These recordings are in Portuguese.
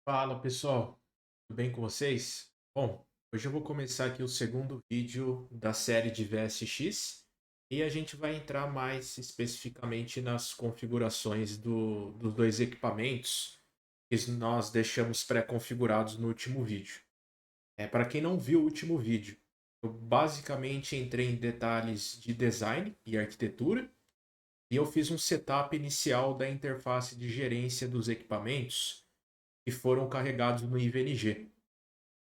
Fala pessoal, tudo bem com vocês? Bom, hoje eu vou começar aqui o segundo vídeo da série de VSX e a gente vai entrar mais especificamente nas configurações dos dois equipamentos que nós deixamos pré-configurados no último vídeo. Para quem não viu o último vídeo, eu basicamente entrei em detalhes de design e arquitetura e eu fiz um setup inicial da interface de gerência dos equipamentos que foram carregados no IVNG.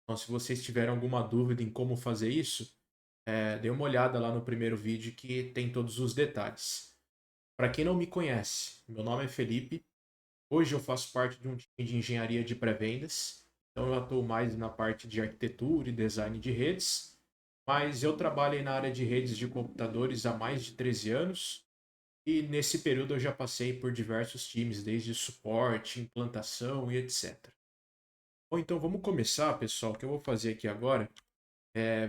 Então, se vocês tiverem alguma dúvida em como fazer isso, dê uma olhada lá no primeiro vídeo que tem todos os detalhes. Para quem não me conhece, meu nome é Felipe. Hoje eu faço parte de um time de engenharia de pré-vendas. Então eu atuo mais na parte de arquitetura e design de redes. Mas eu trabalhei na área de redes de computadores há mais de 13 anos. E nesse período eu já passei por diversos times, desde suporte, implantação e etc. Bom, então vamos começar, pessoal. O que eu vou fazer aqui agora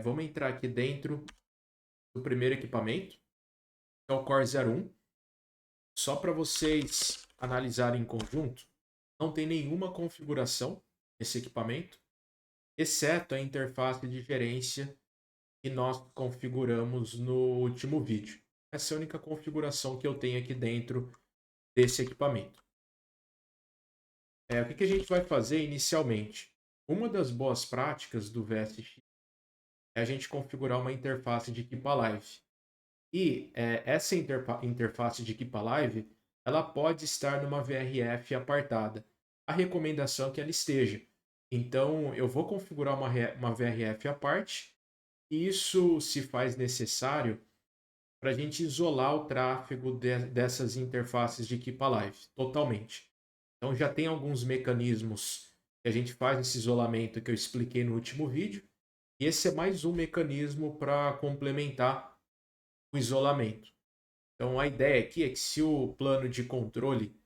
vamos entrar aqui dentro do primeiro equipamento, que é o Core 01. Só para vocês analisarem em conjunto, não tem nenhuma configuração nesse equipamento, exceto a interface de gerência que nós configuramos no último vídeo. Essa é a única configuração que eu tenho aqui dentro desse equipamento. O que a gente vai fazer inicialmente? Uma das boas práticas do VSX é a gente configurar uma interface de Keep Alive. E essa interface de Keep Alive, ela pode estar numa VRF apartada. A recomendação é que ela esteja. Então, eu vou configurar uma VRF à parte, e isso se faz necessário para a gente isolar o tráfego dessas interfaces de Keep Alive totalmente. Então, já tem alguns mecanismos que a gente faz esse isolamento que eu expliquei no último vídeo, e esse é mais um mecanismo para complementar o isolamento. Então, a ideia aqui é que se o plano de controle,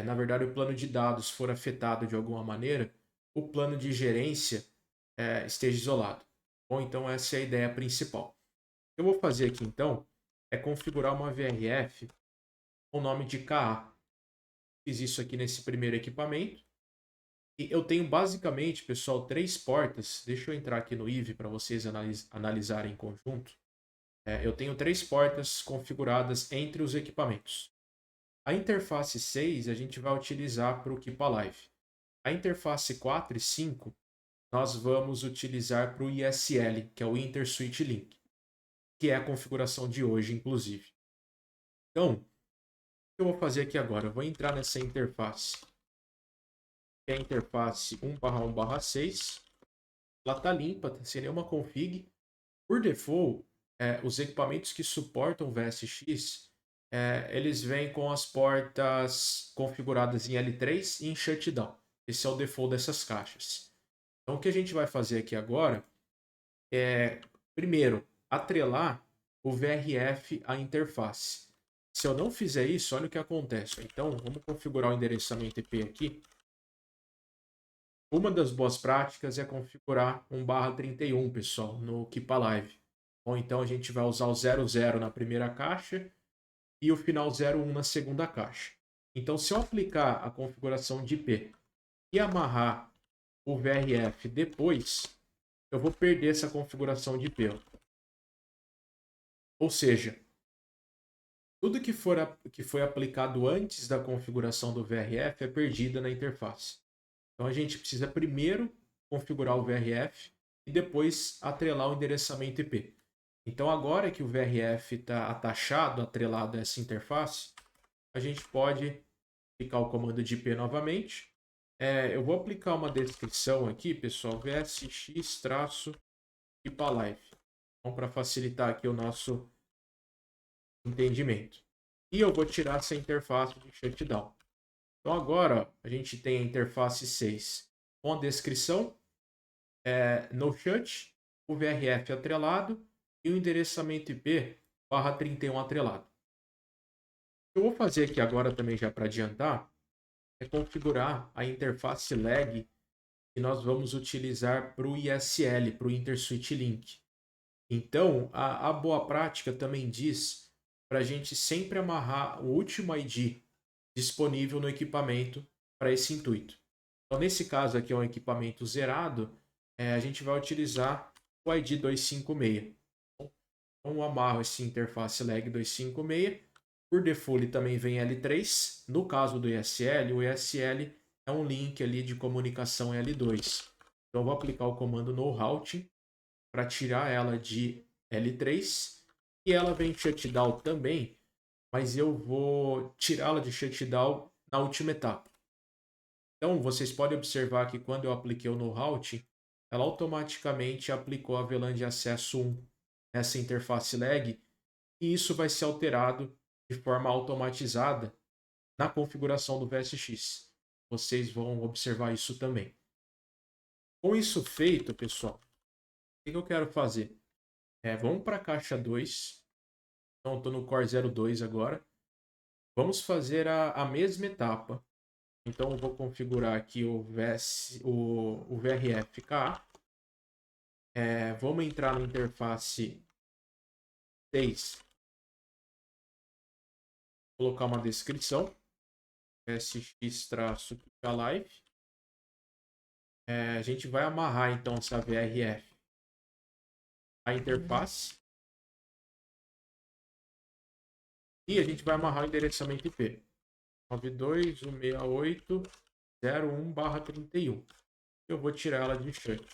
na verdade, o plano de dados for afetado de alguma maneira, o plano de gerência esteja isolado. Bom, então essa é a ideia principal. O que eu vou fazer aqui então é configurar uma VRF com o nome de KA. Fiz isso aqui nesse primeiro equipamento. E eu tenho basicamente, pessoal, três portas. Deixa eu entrar aqui no IVE para vocês analisarem em conjunto. Eu tenho três portas configuradas entre os equipamentos. A interface 6 a gente vai utilizar para o Keep Alive. A interface 4 e 5 nós vamos utilizar para o ISL, que é o Inter Switch Link, que é a configuração de hoje, inclusive. Então, o que eu vou fazer aqui agora? Eu vou entrar nessa interface, que é a interface 1/1/6. Ela está limpa, tá sem nenhuma config. Por default, os equipamentos que suportam VSX, eles vêm com as portas configuradas em L3 e em shutdown. Esse é o default dessas caixas. Então, o que a gente vai fazer aqui agora é, primeiro, atrelar o VRF à interface. Se eu não fizer isso, olha o que acontece. Então, vamos configurar o endereçamento IP aqui. Uma das boas práticas é configurar 1/31, pessoal, no Keep Alive. Ou então a gente vai usar o 00 na primeira caixa e o final 01 na segunda caixa. Então, se eu aplicar a configuração de IP e amarrar o VRF depois, eu vou perder essa configuração de IP. Ou seja, tudo que foi aplicado antes da configuração do VRF é perdida na interface. Então a gente precisa primeiro configurar o VRF e depois atrelar o endereçamento IP. Então agora que o VRF está atachado, atrelado a essa interface, a gente pode aplicar o comando de IP novamente. Eu vou aplicar uma descrição aqui, pessoal, VSX-Keepalive. Então, para facilitar aqui o nosso entendimento. E eu vou tirar essa interface de shutdown. Então agora a gente tem a interface 6 com a descrição, no shut, o VRF atrelado e o endereçamento IP /31 atrelado. O que eu vou fazer aqui agora também já para adiantar é configurar a interface lag que nós vamos utilizar para o ISL, para o InterSwitch Link. Então, a boa prática também diz para a gente sempre amarrar o último ID disponível no equipamento para esse intuito. Então, nesse caso aqui é um equipamento zerado, a gente vai utilizar o ID 256. Então, eu amarro esse interface lag 256. Por default também vem L3. No caso do ESL, o ESL é um link ali de comunicação L2. Então, eu vou aplicar o comando no route para tirar ela de L3. E ela vem shutdown também, mas eu vou tirá-la de shutdown na última etapa. Então, vocês podem observar que quando eu apliquei o no route, ela automaticamente aplicou a VLAN de acesso 1 nessa interface lag, e isso vai ser alterado de forma automatizada na configuração do VSX. Vocês vão observar isso também. Com isso feito, pessoal, o que eu quero fazer? Vamos para a caixa 2. Então, eu estou no Core 02 agora. Vamos fazer a mesma etapa. Então, eu vou configurar aqui o VRF-KA. Vamos entrar na interface 6. Colocar uma descrição. VSX-Live. A gente vai amarrar, então, essa VRF à interface. E a gente vai amarrar o endereçamento IP. 92.168.01/31. Eu vou tirar ela de shut.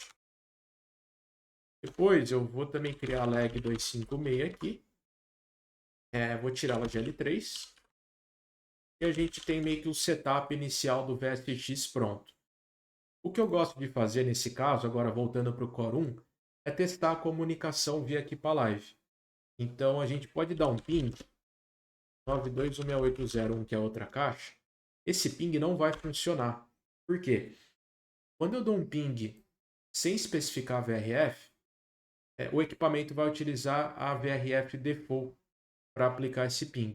Depois eu vou também criar a lag 256 aqui. Vou tirar ela de L3. E a gente tem meio que o setup inicial do VSX pronto. O que eu gosto de fazer nesse caso, agora voltando para o Core 1, é testar a comunicação via Keep Alive. Então a gente pode dar um ping 92.168.01, que é outra caixa. Esse ping não vai funcionar. Por quê? Quando eu dou um ping sem especificar a VRF, o equipamento vai utilizar a VRF default para aplicar esse ping.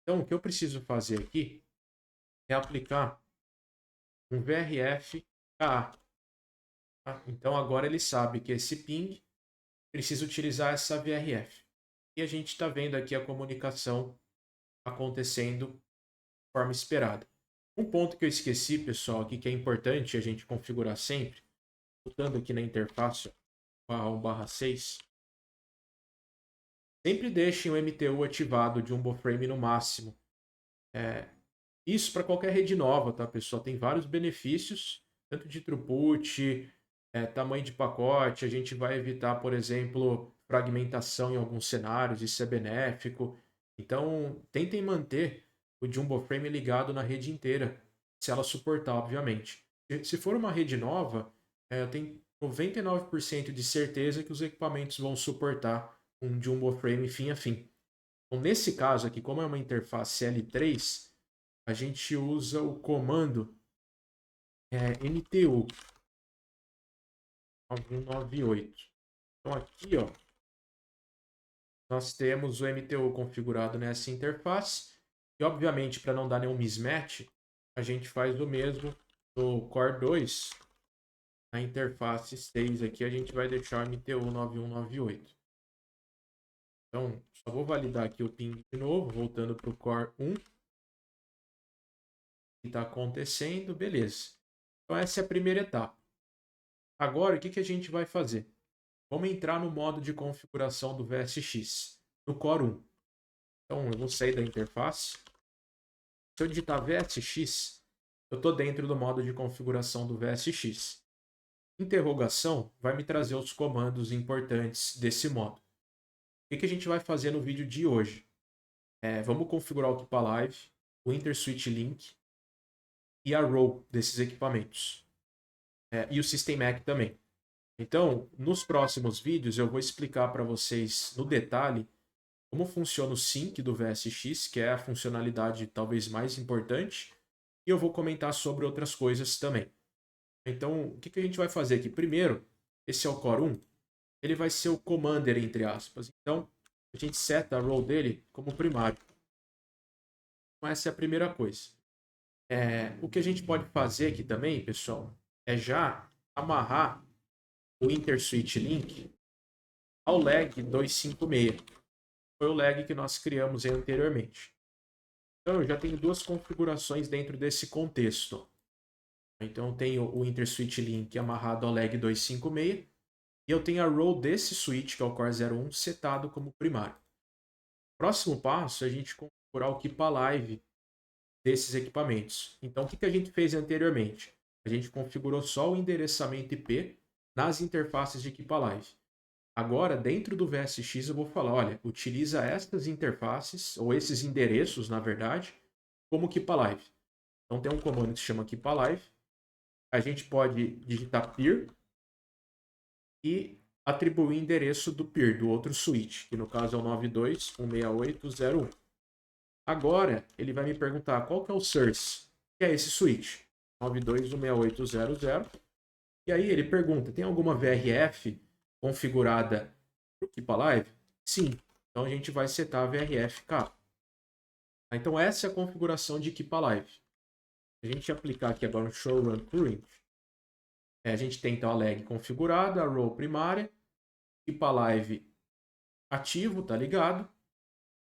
Então, o que eu preciso fazer aqui é aplicar um VRF-KA. Tá? Então, agora ele sabe que esse ping precisa utilizar essa VRF. E a gente está vendo aqui a comunicação acontecendo de forma esperada. Um ponto que eu esqueci, pessoal, aqui que é importante a gente configurar sempre, voltando aqui na interface /1/6, sempre deixem o MTU ativado de Jumbo Frame no máximo. Isso para qualquer rede nova, tá, pessoal? Tem vários benefícios, tanto de throughput, tamanho de pacote. A gente vai evitar, por exemplo, fragmentação em alguns cenários, isso é benéfico. Então, tentem manter o Jumbo Frame ligado na rede inteira, se ela suportar, obviamente. Se for uma rede nova, eu tenho 99% de certeza que os equipamentos vão suportar um Jumbo Frame fim a fim. Então, nesse caso aqui, como é uma interface L3, a gente usa o comando MTU 9198. Então aqui, ó, nós temos o MTU configurado nessa interface. E obviamente, para não dar nenhum mismatch, a gente faz o mesmo no Core 2. Na interface 6 aqui, a gente vai deixar o MTU 9198. Então, só vou validar aqui o ping de novo, voltando para o Core 1. O que está acontecendo? Beleza. Então, essa é a primeira etapa. Agora, o que a gente vai fazer? Vamos entrar no modo de configuração do VSX, no Core 1. Então, eu vou sair da interface. Se eu digitar VSX, eu estou dentro do modo de configuração do VSX. Interrogação vai me trazer os comandos importantes desse modo. O que a gente vai fazer no vídeo de hoje? Vamos configurar o Keep Alive, o InterSwitch Link e a row desses equipamentos. E o System MAC também. Então, nos próximos vídeos eu vou explicar para vocês no detalhe como funciona o sync do VSX, que é a funcionalidade talvez mais importante, e eu vou comentar sobre outras coisas também. Então, o que a gente vai fazer aqui? Primeiro, esse é o Core 1, ele vai ser o commander, entre aspas. Então, a gente seta a role dele como primário. Então, essa é a primeira coisa. O que a gente pode fazer aqui também, pessoal, é já amarrar o InterSwitch Link ao lag 256. Foi o lag que nós criamos anteriormente. Então, eu já tenho duas configurações dentro desse contexto. Então eu tenho o InterSwitch Link amarrado ao lag 256 e eu tenho a row desse switch, que é o Core 01, setado como primário. Próximo passo é a gente configurar o Keep Alive desses equipamentos. Então o que a gente fez anteriormente? A gente configurou só o endereçamento IP nas interfaces de Keep Alive. Agora, dentro do VSX, eu vou falar, olha, utiliza estas interfaces, ou esses endereços, na verdade, como Keep Alive. Então tem um comando que se chama Keep Alive. A gente pode digitar peer e atribuir o endereço do peer, do outro switch, que no caso é o 92.168.0.1. Agora, ele vai me perguntar qual que é o source, que é esse switch, 92.168.0.0. E aí ele pergunta, tem alguma VRF configurada para o Keep Alive? Sim. Então a gente vai setar a VRF cá. Então essa é a configuração de Keep Alive. Se a gente aplicar aqui agora no Show Run Current, a gente tem então a lag configurada, a row primária, Keep Alive ativo, tá ligado?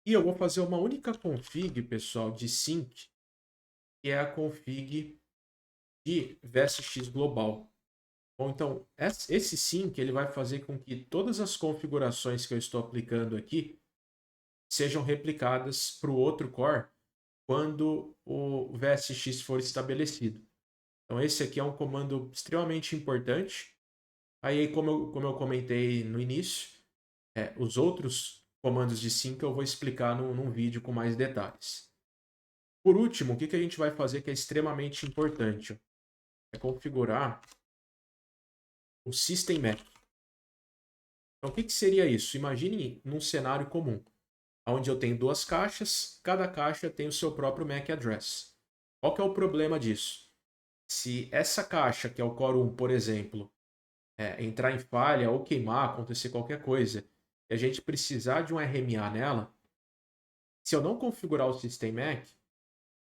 E eu vou fazer uma única config, pessoal, de sync, que é a config de VSX global. Bom, então, esse sync ele vai fazer com que todas as configurações que eu estou aplicando aqui sejam replicadas para o outro core quando o VSX for estabelecido. Então, esse aqui é um comando extremamente importante. Aí, como eu comentei no início, os outros comandos de sync eu vou explicar num vídeo com mais detalhes. Por último, o que a gente vai fazer que é extremamente importante? É configurar o System MAC. Então, o que seria isso? Imagine num cenário comum, onde eu tenho duas caixas, cada caixa tem o seu próprio MAC address. Qual que é o problema disso? Se essa caixa, que é o Core 1, por exemplo, entrar em falha ou queimar, acontecer qualquer coisa, e a gente precisar de um RMA nela, se eu não configurar o System MAC,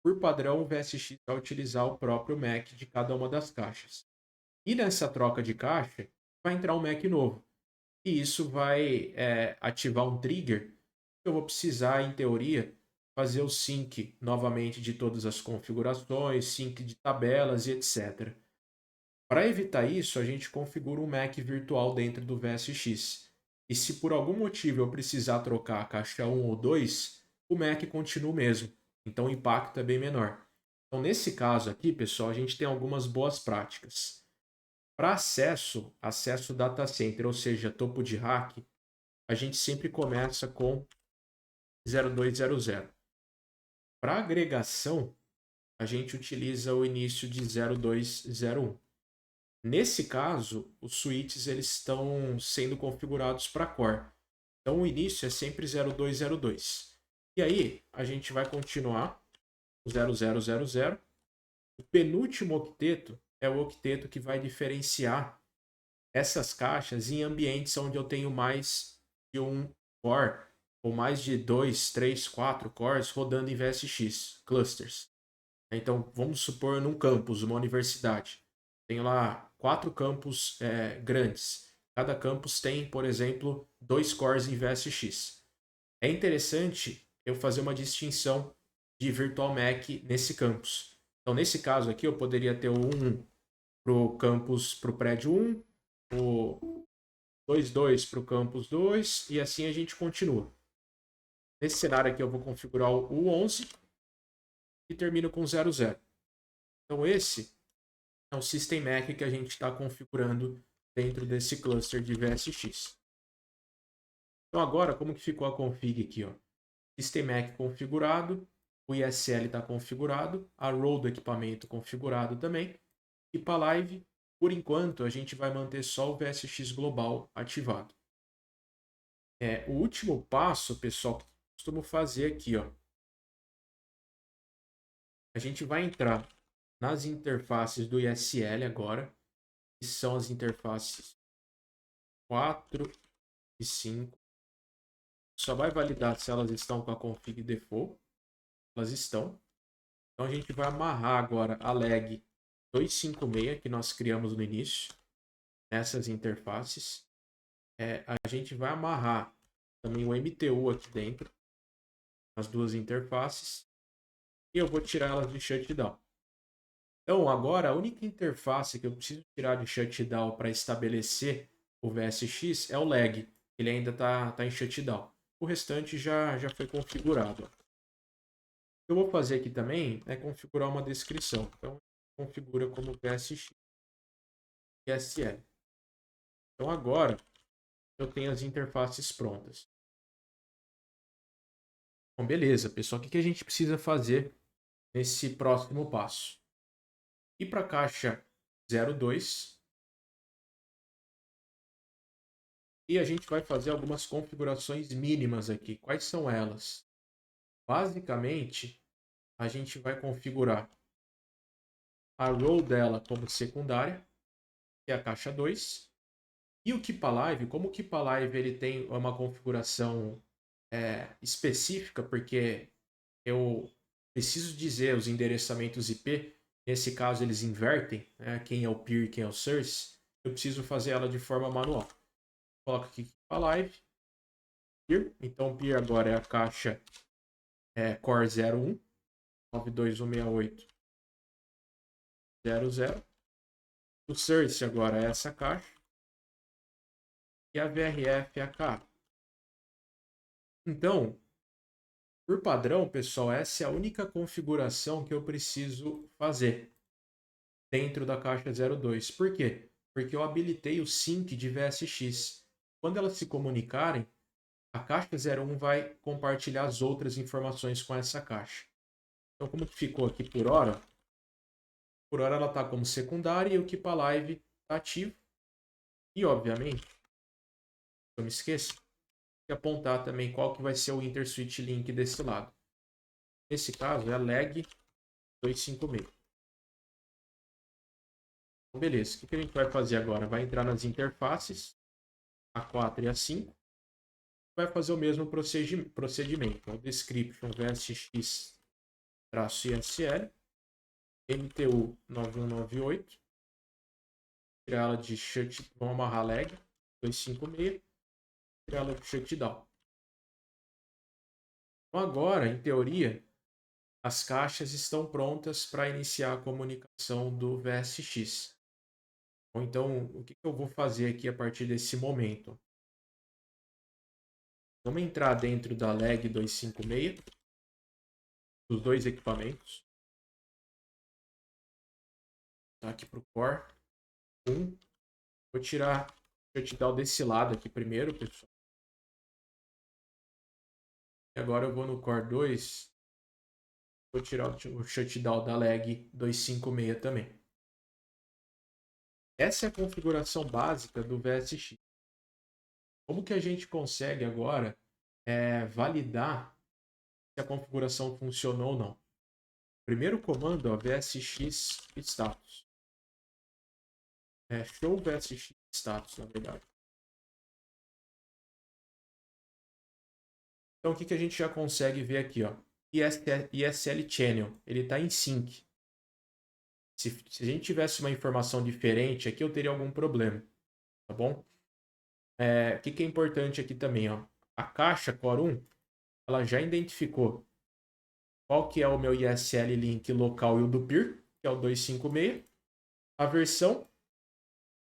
por padrão o VSX vai utilizar o próprio MAC de cada uma das caixas. E nessa troca de caixa, vai entrar um MAC novo. E isso vai ativar um trigger que eu vou precisar, em teoria, fazer o sync novamente de todas as configurações, sync de tabelas e etc. Para evitar isso, a gente configura um MAC virtual dentro do VSX. E se por algum motivo eu precisar trocar a caixa 1 ou 2, o MAC continua o mesmo. Então o impacto é bem menor. Então nesse caso aqui, pessoal, a gente tem algumas boas práticas. Para acesso data center, ou seja, topo de rack, a gente sempre começa com 0200. Para agregação, a gente utiliza o início de 0201. Nesse caso, os switches eles estão sendo configurados para core. Então o início é sempre 0202. E aí a gente vai continuar o 0000. O penúltimo octeto é o octeto que vai diferenciar essas caixas em ambientes onde eu tenho mais de um core, ou mais de 2, 3, 4 cores rodando em VSX, clusters. Então, vamos supor num campus, uma universidade. Tenho lá 4 campos grandes. Cada campus tem, por exemplo, 2 cores em VSX. É interessante eu fazer uma distinção de Virtual Mac nesse campus. Então, nesse caso aqui, eu poderia ter um para o campus, para o prédio 1, o 2 para o campus 2 e assim a gente continua. Nesse cenário aqui eu vou configurar o 11 e termino com 00. Então esse é o System MAC que a gente está configurando dentro desse cluster de VSX. Então agora, como que ficou a config aqui? Ó? System MAC configurado, o ISL está configurado, a row do equipamento configurado também, e para live, por enquanto, a gente vai manter só o VSX global ativado. O último passo, pessoal, que eu costumo fazer aqui, ó. A gente vai entrar nas interfaces do ISL agora, que são as interfaces 4 e 5. Só vai validar se elas estão com a config default. Elas estão. Então a gente vai amarrar agora a lag 256 que nós criamos no início, nessas interfaces. A gente vai amarrar também o MTU aqui dentro, as duas interfaces. E eu vou tirar elas de shutdown. Então, agora, a única interface que eu preciso tirar de shutdown para estabelecer o VSX é o lag. Ele ainda está em shutdown. O restante já foi configurado. O que eu vou fazer aqui também é configurar uma descrição. Então, configura como VSX e SL. Então, agora, eu tenho as interfaces prontas. Bom, beleza, pessoal. O que a gente precisa fazer nesse próximo passo? Ir para a caixa 02 e a gente vai fazer algumas configurações mínimas aqui. Quais são elas? Basicamente, a gente vai configurar a row dela como secundária, que é a caixa 2. E o Keep Alive, como o Keep Alive ele tem uma configuração específica, porque eu preciso dizer os endereçamentos IP, nesse caso eles invertem, né, quem é o peer e quem é o source, eu preciso fazer ela de forma manual. Coloco aqui Keep Alive, peer, então peer agora é a caixa core 01, 92168.00. O source agora é essa caixa, e a VRF é a caixa. Então, por padrão, pessoal, essa é a única configuração que eu preciso fazer dentro da caixa 02. Por quê? Porque eu habilitei o sync de VSX. Quando elas se comunicarem, a caixa 01 vai compartilhar as outras informações com essa caixa. Então, como que ficou aqui por hora? Por hora ela está como secundária e o Keep Alive está ativo. E, obviamente, eu me esqueço de apontar também qual que vai ser o InterSwitch Link desse lado. Nesse caso, é a lag 256. Então, beleza, o que a gente vai fazer agora? Vai entrar nas interfaces, A4 e A5. Vai fazer o mesmo procedimento. Então, description VSX-ISL, MTU 9198, tirar ela de shut, vamos amarrar lag 256, tirar ela de shutdown. Então, agora, em teoria, as caixas estão prontas para iniciar a comunicação do VSX. Então, o que eu vou fazer aqui a partir desse momento? Vamos entrar dentro da lag 256, dos dois equipamentos. Tá aqui para o core. Vou tirar o shutdown desse lado aqui primeiro, pessoal. E agora eu vou no core 2. Vou tirar o shutdown da lag 256 também. Essa é a configuração básica do VSX. Como que a gente consegue agora validar se a configuração funcionou ou não? Primeiro comando, ó, VSX status. Show VSX status, na verdade. Então, o que a gente já consegue ver aqui? Ó? ESL Channel, ele está em sync. Se a gente tivesse uma informação diferente aqui, eu teria algum problema, tá bom? O que é importante aqui também, ó? A caixa Core 1, ela já identificou qual que é o meu ESL link local e o do peer, que é o 256. A versão,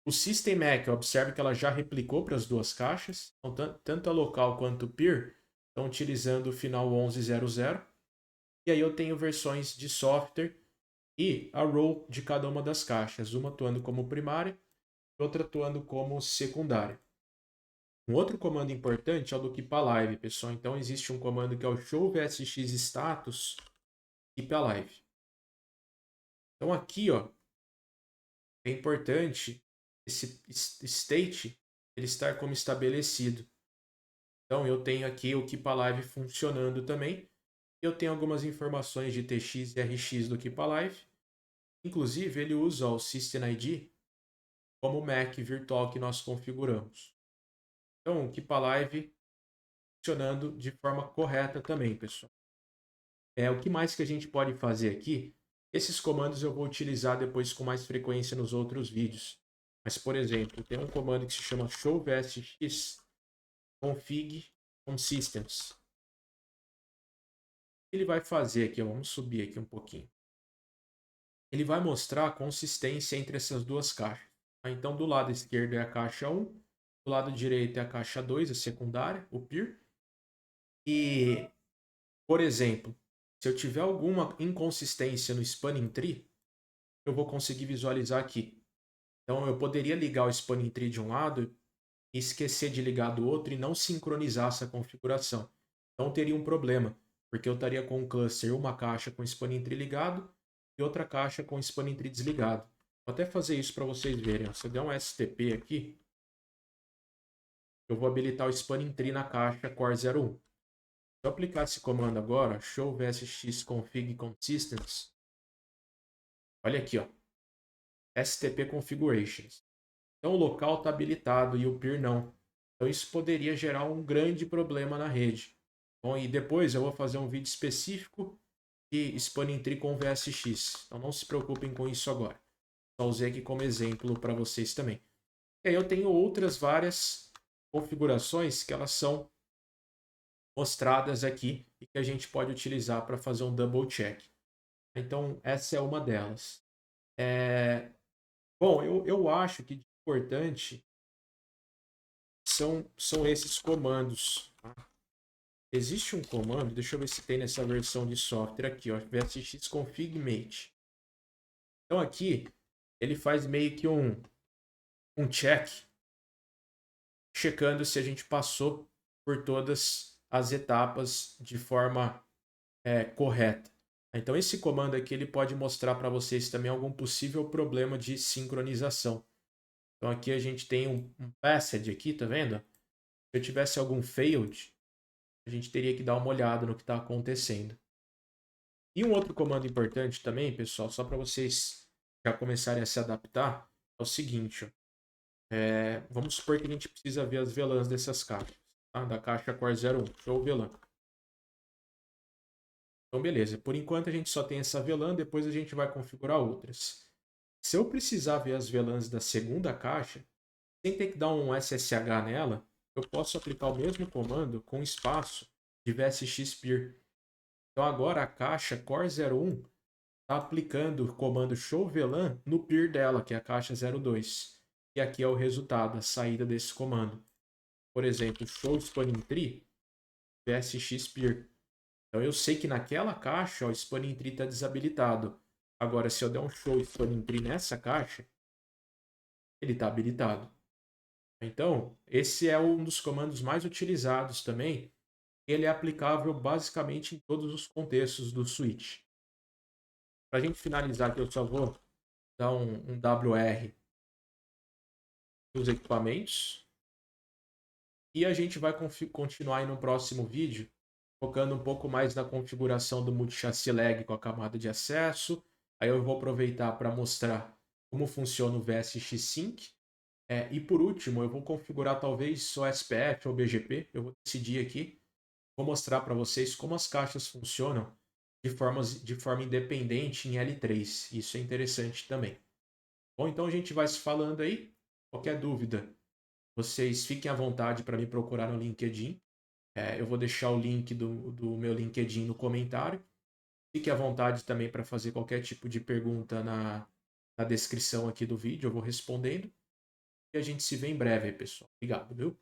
o System MAC, observe que ela já replicou para as duas caixas. Então, tanto a local quanto o peer estão utilizando o final 1100. E aí eu tenho versões de software e a role de cada uma das caixas, uma atuando como primária e outra atuando como secundária. Um outro comando importante é o do Keep Alive, pessoal. Então existe um comando que é o show VSX status Keep Alive. Então aqui, ó, é importante esse state ele estar como estabelecido. Então eu tenho aqui o Keep Alive funcionando também. Eu tenho algumas informações de TX e RX do Keep Alive. Inclusive ele usa o System ID como o Mac virtual que nós configuramos. Então, o Keep Alive funcionando de forma correta também, pessoal. O que mais que a gente pode fazer aqui? Esses comandos eu vou utilizar depois com mais frequência nos outros vídeos. Mas, por exemplo, tem um comando que se chama show vsx config on systems. O que ele vai fazer aqui? Vamos subir aqui um pouquinho. ele vai mostrar a consistência entre essas duas caixas. Então, do lado esquerdo é a caixa 1, do lado direito é a caixa 2, a secundária, o PIR. E, por exemplo, se eu tiver alguma inconsistência no spanning tree, eu vou conseguir visualizar aqui. Então, eu poderia ligar o spanning tree de um lado e esquecer de ligar do outro e não sincronizar essa configuração. Então, teria um problema, porque eu estaria com um cluster, uma caixa com o spanning tree ligado e outra caixa com o spanning tree desligado. Vou até fazer isso para vocês verem. Se eu der um STP aqui, eu vou habilitar o spanning tree na caixa Core 01. Se eu aplicar esse comando agora, show vsx config consistency, olha aqui, ó, STP configurations. Então o local está habilitado e o peer não. Então isso poderia gerar um grande problema na rede. Bom, e depois eu vou fazer um vídeo específico de spanning tree com VSX. Então não se preocupem com isso agora. Só usei aqui como exemplo para vocês também. E aí eu tenho outras várias configurações que elas são mostradas aqui e que a gente pode utilizar para fazer um double check. Então essa é uma delas. Bom, eu acho que de importante são esses comandos. Tá? Existe um comando, deixa eu ver se tem nessa versão de software aqui, ó, vsx config mate. Então aqui ele faz meio que um check, checando se a gente passou por todas as etapas de forma correta. Então esse comando aqui ele pode mostrar para vocês também algum possível problema de sincronização. Então aqui a gente tem um passage aqui, tá vendo? Se eu tivesse algum failed, a gente teria que dar uma olhada no que está acontecendo. E um outro comando importante também, pessoal, só para vocês já começarem a se adaptar, é o seguinte. Vamos supor que a gente precisa ver as VLANs dessas caixas. Tá? Da caixa Core 01, show VLAN. Então, beleza. Por enquanto a gente só tem essa VLAN, depois a gente vai configurar outras. Se eu precisar ver as VLANs da segunda caixa, sem ter que dar um SSH nela, eu posso aplicar o mesmo comando com espaço de VSX peer. Então agora a caixa Core 01 está aplicando o comando show VLAN no peer dela, que é a caixa 02. E aqui é o resultado, a saída desse comando. Por exemplo, show spanning tree VSX peer. Então eu sei que naquela caixa ó, o spanning tree está desabilitado. Agora, se eu der um show spanning tree nessa caixa, ele está habilitado. Então, esse é um dos comandos mais utilizados também. Ele é aplicável basicamente em todos os contextos do switch. Para a gente finalizar aqui, eu só vou dar um WR nos equipamentos. E a gente vai continuar aí no próximo vídeo, focando um pouco mais na configuração do multi-chassis lag com a camada de acesso. Aí eu vou aproveitar para mostrar como funciona o VSX Sync. E por último, eu vou configurar talvez só SPF ou BGP. Eu vou decidir aqui. Vou mostrar para vocês como as caixas funcionam de forma independente em L3. Isso é interessante também. Bom, então a gente vai se falando aí. Qualquer dúvida, vocês fiquem à vontade para me procurar no LinkedIn. Eu vou deixar o link do meu LinkedIn no comentário. Fique à vontade também para fazer qualquer tipo de pergunta na descrição aqui do vídeo. Eu vou respondendo. E a gente se vê em breve aí, pessoal. Obrigado, viu?